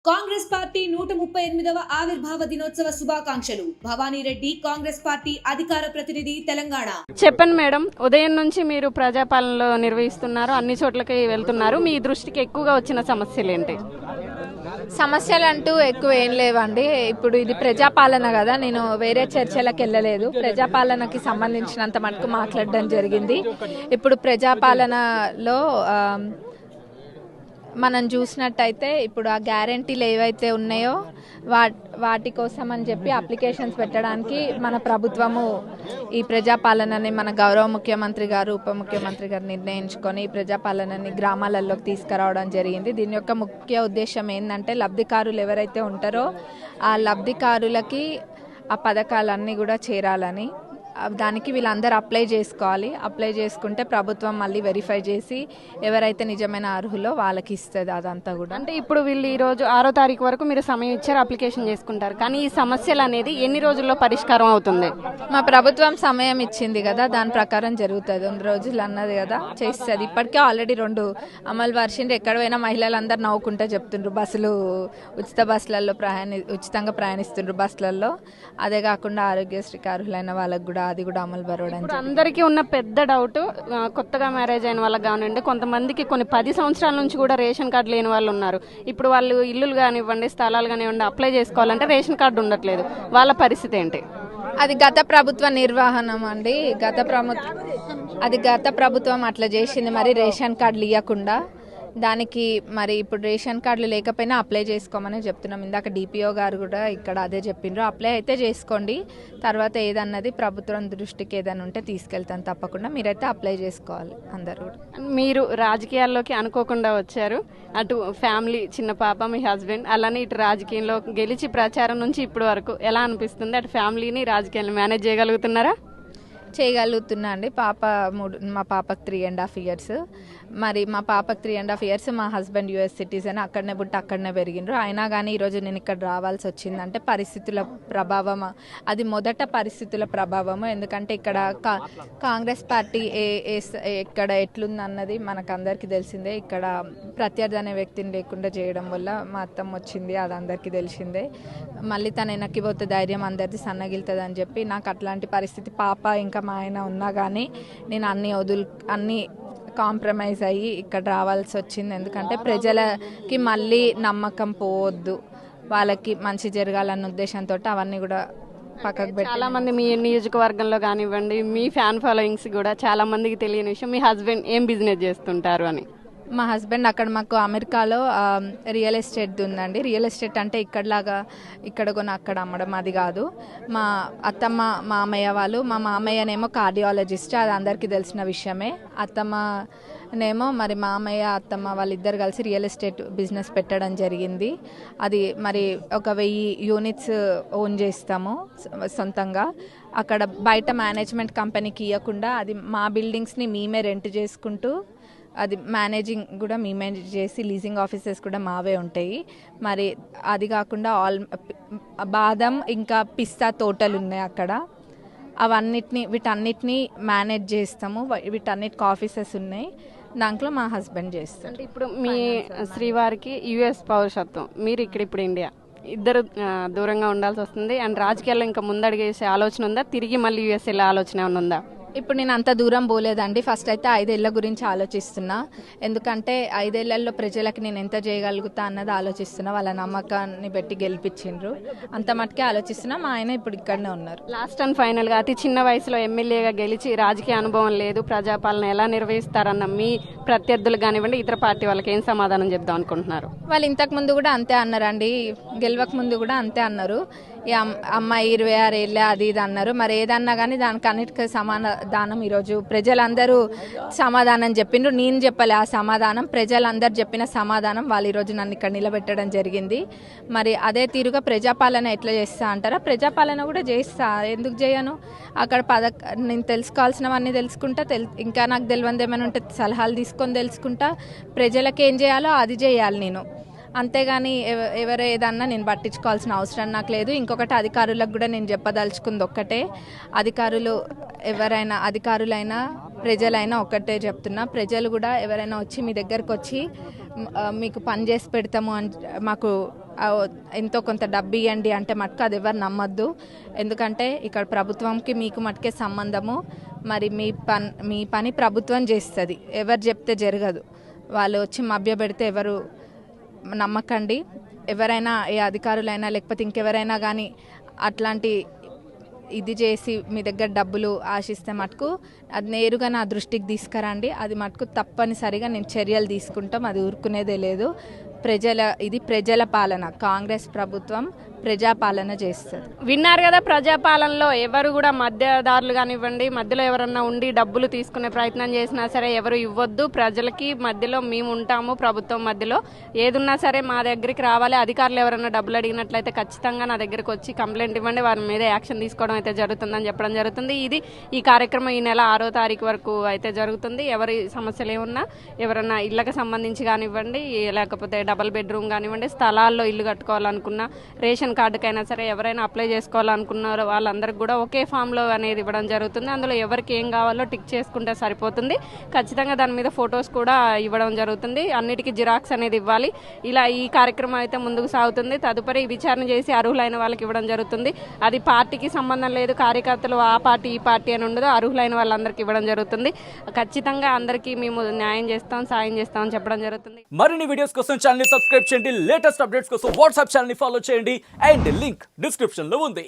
Congress party 138వ ఆవిర్భావ దినోత్సవ శుభాకాంక్షలు. భవానీ రెడ్డి, కాంగ్రెస్ పార్టీ అధికార ప్రతినిధి, తెలంగాణ. చెప్పండి మేడం, ఉదయం నుంచి మీరు ప్రజాపాలనలో నిర్వహిస్తున్నారు, అన్ని చోట్లకి వెళ్తున్నారు. మీ దృష్టికి ఎక్కువగా వచ్చిన సమస్యలు ఏంటి? సమస్యలు అంటూ ఎక్కువ ఏం లేవండి. ఇప్పుడు ఇది ప్రజాపాలన కదా, నేను వేరే చర్చలకు వెళ్ళలేదు. ప్రజాపాలనకి సంబంధించినంత మటుకు మాట్లాడడం జరిగింది. ఇప్పుడు ప్రజాపాలనలో మనం చూసినట్టయితే ఇప్పుడు ఆ గ్యారంటీలు ఏవైతే ఉన్నాయో వాటి కోసం అని చెప్పి అప్లికేషన్స్ పెట్టడానికి మన ప్రభుత్వము ఈ ప్రజాపాలనని మన గౌరవ ముఖ్యమంత్రి గారు, ఉప ముఖ్యమంత్రి గారు నిర్ణయించుకొని ఈ ప్రజాపాలనని గ్రామాలలోకి తీసుకురావడం జరిగింది. దీని యొక్క ముఖ్య ఉద్దేశం ఏంటంటే లబ్ధికారులు ఎవరైతే ఉంటారో ఆ లబ్ధికారులకి ఆ పథకాలన్నీ కూడా చేరాలని, దానికి వీళ్ళందరూ అప్లై చేసుకోవాలి. అప్లై చేసుకుంటే ప్రభుత్వం మళ్ళీ వెరిఫై చేసి ఎవరైతే నిజమైన అర్హులో వాళ్ళకి ఇస్తుంది. అదంతా కూడా అంటే ఇప్పుడు వీళ్ళు ఈరోజు 6వ తారీఖు వరకు మీరు సమయం ఇచ్చారు, అప్లికేషన్ చేసుకుంటారు. కానీ ఈ సమస్యలు అనేది ఎన్ని రోజుల్లో పరిష్కారం అవుతుంది? మా ప్రభుత్వం సమయం ఇచ్చింది కదా, దాని ప్రకారం జరుగుతుంది. 2 రోజులు అన్నది కదా, చేస్తుంది. ఇప్పటికే ఆల్రెడీ 2 అమలు పరిచిండ్రు. ఎక్కడ పోయినా మహిళలందరూ నవ్వుకుంటే చెప్తుండ్రు, బస్సులు ఉచిత బస్సులలో ఉచితంగా ప్రయాణిస్తుండ్రు బస్సులలో. అదే కాకుండా ఆరోగ్యశ్రీకి అర్హులైన వాళ్ళకు కూడా అది కూడా అమలు పరవడం. అందరికీ ఉన్న పెద్ద డౌట్, కొత్తగా మ్యారేజ్ అయిన వాళ్ళకి కానివ్వండి, కొంతమందికి కొన్ని 10 సంవత్సరాల నుంచి కూడా రేషన్ కార్డు లేని వాళ్ళు ఉన్నారు. ఇప్పుడు వాళ్ళు ఇల్లులు కానివ్వండి, స్థలాలు కానివ్వండి అప్లై చేసుకోవాలంటే రేషన్ కార్డు ఉండట్లేదు. వాళ్ళ పరిస్థితి ఏంటి? అది గత ప్రభుత్వ నిర్వహణం అండి. గత ప్రభుత్వం అట్లా చేసింది. మరి రేషన్ కార్డులు ఇవ్వకుండా దానికి మరి ఇప్పుడు రేషన్ కార్డులు లేకపోయినా అప్లై చేసుకోమని చెప్తున్నాం. ఇందాక డిపిఓ గారు కూడా ఇక్కడ అదే చెప్పిండ్రు. అప్లై అయితే చేసుకోండి, తర్వాత ఏదన్నది ప్రభుత్వం దృష్టికి ఏదైనా ఉంటే తీసుకెళ్తాను. తప్పకుండా మీరైతే అప్లై చేసుకోవాలి అందరూ. మీరు రాజకీయాల్లోకి అనుకోకుండా వచ్చారు. అటు ఫ్యామిలీ, చిన్న పాప, మీ హస్బెండ్, అలానే ఇటు రాజకీయంలో గెలిచి ప్రచారం నుంచి ఇప్పటి వరకు ఎలా అనిపిస్తుంది? అటు ఫ్యామిలీని రాజకీయాన్ని మేనేజ్ చేయగలుగుతున్నారా? చేయగలుగుతున్నా అండి. మా పాపకు 3.5 years. మరి మా పాపకు 3.5 years. మా హస్బెండ్ US సిటిజన్, అక్కడనే పుట్టి అక్కడనే పెరిగిండ్రు. అయినా కానీ ఈరోజు నేను ఇక్కడ రావాల్సి వచ్చిందంటే పరిస్థితుల ప్రభావం. అది మొదట పరిస్థితుల ప్రభావము. ఎందుకంటే ఇక్కడ కాంగ్రెస్ పార్టీ ఇక్కడ ఎట్లుందన్నది మనకు అందరికీ తెలిసిందే. ఇక్కడ ప్రత్యర్థి అనే వ్యక్తిని లేకుండా చేయడం వల్ల మా అత్తమ్మ వచ్చింది, అది అందరికీ తెలిసిందే. మళ్ళీ తను వెనక్కి పోతే ధైర్యం అందరిది సన్నగిలుతుంది అని చెప్పి నాకు అట్లాంటి పరిస్థితి, పాప ఇంకా మా ఆయన ఉన్నా కానీ నేను అన్ని కాంప్రమైజ్ అయ్యి ఇక్కడ రావాల్సి వచ్చింది. ఎందుకంటే ప్రజలకి మళ్ళీ నమ్మకం పోవద్దు, వాళ్ళకి మంచి జరగాలన్న ఉద్దేశంతో అవన్నీ కూడా పక్కకు పెట్టి. చాలా మంది మీ నియోజకవర్గంలో కానివ్వండి, మీ ఫ్యాన్ ఫాలోయింగ్స్ కూడా చాలా మందికి తెలియని విషయం, మీ హస్బెండ్ ఏం బిజినెస్ చేస్తుంటారు అని. మా హస్బెండ్ అక్కడ మాకు అమెరికాలో రియల్ ఎస్టేట్ ఉందండి. రియల్ ఎస్టేట్ అంటే ఇక్కడ కొని అక్కడ అమ్మడం అది కాదు. మా అత్తమ్మ మామయ్య వాళ్ళు, మా మామయ్యనేమో కార్డియాలజిస్ట్, అది అందరికీ తెలిసిన విషయమే. అత్తమ్మనేమో మరి మామయ్య అత్తమ్మ వాళ్ళిద్దరు కలిసి రియల్ ఎస్టేట్ బిజినెస్ పెట్టడం జరిగింది. అది మరి 1000 units ఓన్ చేస్తాము సొంతంగా. అక్కడ బయట మేనేజ్మెంట్ కంపెనీకి ఇవ్వకుండా అది మా బిల్డింగ్స్ని మేమే రెంట్ చేసుకుంటూ, అది మేనేజింగ్ కూడా మేమే చేసి, లీజింగ్ ఆఫీసెస్ కూడా మావే ఉంటాయి. మరి అది కాకుండా బాదం ఇంకా పిస్తా తోటలు ఉన్నాయి అక్కడ. వీటన్నిటిని మేనేజ్ చేస్తాము. వీటన్నిటికి ఆఫీసెస్ ఉన్నాయి. దాంట్లో మా హస్బెండ్ చేస్తారు. ఇప్పుడు మీ శ్రీవారికి US పౌరసత్వం, మీరు ఇప్పుడు ఇండియా, ఇద్దరు దూరంగా ఉండాల్సి వస్తుంది. అండ్ రాజకీయాల్లో ఇంకా ముందడిగేసే ఆలోచన ఉందా? తిరిగి మళ్ళీ US వెళ్ళే ఆలోచన ఏమైనా ఉందా? ఇప్పుడు నేను అంత దూరం పోలేదండి. ఫస్ట్ అయితే 5 ఏళ్ల గురించి ఆలోచిస్తున్నా. ఎందుకంటే 5 ఏళ్లలో ప్రజలకి నేను ఎంత చేయగలుగుతా అన్నది ఆలోచిస్తున్నా. వాళ్ళ నమ్మకాన్ని బట్టి గెలిపించిండ్రు, అంత మటుకే ఆలోచిస్తున్నా. మా ఆయన ఇప్పుడు ఇక్కడనే ఉన్నారు. లాస్ట్ అండ్ ఫైనల్గా, అతి చిన్న వయసులో ఎమ్మెల్యేగా గెలిచి రాజకీయ అనుభవం లేదు, ప్రజాపాలన ఎలా నిర్వహిస్తారన్న మీ ప్రత్యర్థులు కానివ్వండి, ఇతర పార్టీ వాళ్ళకి ఏం సమాధానం చెప్దాం అనుకుంటున్నారు? వాళ్ళు ఇంతకు ముందు కూడా అంతే అన్నారండి, గెలవక ముందు కూడా అంతే అన్నారు. ఈ అమ్మాయి 26 ఏళ్ళే అది ఇది అన్నారు. మరి ఏదన్నా కానీ దానికి అన్నిటికీ సమాధానం ఈరోజు ప్రజలందరూ సమాధానం చెప్పిండ్రు. నేను చెప్పలే ఆ సమాధానం, ప్రజలందరూ చెప్పిన సమాధానం. వాళ్ళు ఈరోజు నన్ను ఇక్కడ నిలబెట్టడం జరిగింది. మరి అదే తీరుగా ప్రజాపాలన ఎట్లా చేస్తా అంటారా? ప్రజాపాలన కూడా చేస్తా, ఎందుకు చేయను? అక్కడ నేను తెలుసుకోవాల్సినవన్నీ తెలుసుకుంటా, ఇంకా నాకు తెలియదు ఏమైనా ఉంటే సలహాలు తీసుకొని తెలుసుకుంటా. ప్రజలకు ఏం చేయాలో అది చేయాలి నేను. అంతేగాని ఎవరు ఏదన్నా నేను పట్టించుకోవాల్సిన అవసరం నాకు లేదు. ఇంకొకటి, అధికారులకు కూడా నేను చెప్పదలుచుకుంది ఒక్కటే, అధికారులైనా ప్రజలైనా ఒక్కటే చెప్తున్నా, ప్రజలు కూడా ఎవరైనా వచ్చి మీ దగ్గరకు వచ్చి మీకు పని చేసి పెడతాము అని మాకు ఎంతో కొంత డబ్బు ఇవ్వండి అంటే మటుకు అది ఎవరు నమ్మద్దు. ఎందుకంటే ఇక్కడ ప్రభుత్వంకి మీకు మటుకే సంబంధము. మరి మీ పని ప్రభుత్వం చేస్తుంది, ఎవరు చెప్తే జరగదు. వాళ్ళు వచ్చి మభ్యపెడితే ఎవరు నమ్మకండి. ఎవరైనా ఏ అధికారులైనా లేకపోతే ఇంకెవరైనా కానీ అట్లాంటి ఇది చేసి మీ దగ్గర డబ్బులు ఆశిస్తే మటుకు అది నేరుగా నా దృష్టికి తీసుకురండి. అది మటుకు తప్పనిసరిగా నేను చర్యలు తీసుకుంటాం, అది ఊరుకునేదే లేదు. ఇది ప్రజల పాలన. కాంగ్రెస్ ప్రభుత్వం ప్రజాపాలన చేస్తుంది. విన్నారు కదా, ప్రజాపాలనలో ఎవరు కూడా మధ్యదారులు కానివ్వండి, మధ్యలో ఎవరన్నా ఉండి డబ్బులు తీసుకునే ప్రయత్నం చేసినా సరే ఎవరు ఇవ్వద్దు. ప్రజలకి మధ్యలో మేము ఉంటాము, ప్రభుత్వం మధ్యలో ఏదున్నా సరే మా దగ్గరికి రావాలి. అధికారులు ఎవరన్నా డబ్బులు అడిగినట్లయితే ఖచ్చితంగా నా దగ్గరకు వచ్చి కంప్లైంట్ ఇవ్వండి, వారి మీద యాక్షన్ తీసుకోవడం అయితే జరుగుతుందని చెప్పడం జరుగుతుంది. ఈ కార్యక్రమం ఈ నెల 6వ తారీఖు వరకు అయితే జరుగుతుంది. ఎవరి సమస్యలు ఏమున్నా, ఎవరన్నా ఇళ్ళకి సంబంధించి కానివ్వండి, లేకపోతే డబుల్ బెడ్రూమ్ కానివ్వండి, స్థలాల్లో ఇల్లు కట్టుకోవాలనుకున్నా, రేషన్ కార్డుకైనా సరే ఎవరైనా అప్లై చేసుకోవాలనుకున్నారో వాళ్ళందరికీ కూడా ఒకే ఫామ్లో అనేది ఇవ్వడం జరుగుతుంది. అందులో ఎవరికి ఏం కావాలో టిక్ చేసుకుంటే సరిపోతుంది. ఖచ్చితంగా దాని మీద ఫొటోస్ కూడా ఇవ్వడం జరుగుతుంది. అన్నిటికీ జిరాక్స్ అనేది ఇవ్వాలి. ఇలా ఈ కార్యక్రమం అయితే ముందుకు సాగుతుంది. తదుపరి విచారణ చేసి అర్హులైన వాళ్ళకి ఇవ్వడం జరుగుతుంది. అది పార్టీకి సంబంధం లేదు, కార్యకర్తలు ఆ పార్టీ ఈ పార్టీ అని ఉండదు, అర్హులైన వాళ్ళందరికీ ఇవ్వడం జరుగుతుంది. ఖచ్చితంగా అందరికీ మేము న్యాయం చేస్తాం, సాయం చేస్తాం అని చెప్పడం జరుగుతుంది. మరిన్ని వీడియోస్ కోసం ఛానల్ ని సబ్స్క్రైబ్ చేయండి, లేటెస్ట్ అప్డేట్స్ కోసం వాట్సాప్ ఛానల్ ని ఫాలో చేయండి అండ్ లింక్ డిస్క్రిప్షన్ లో ఉంది.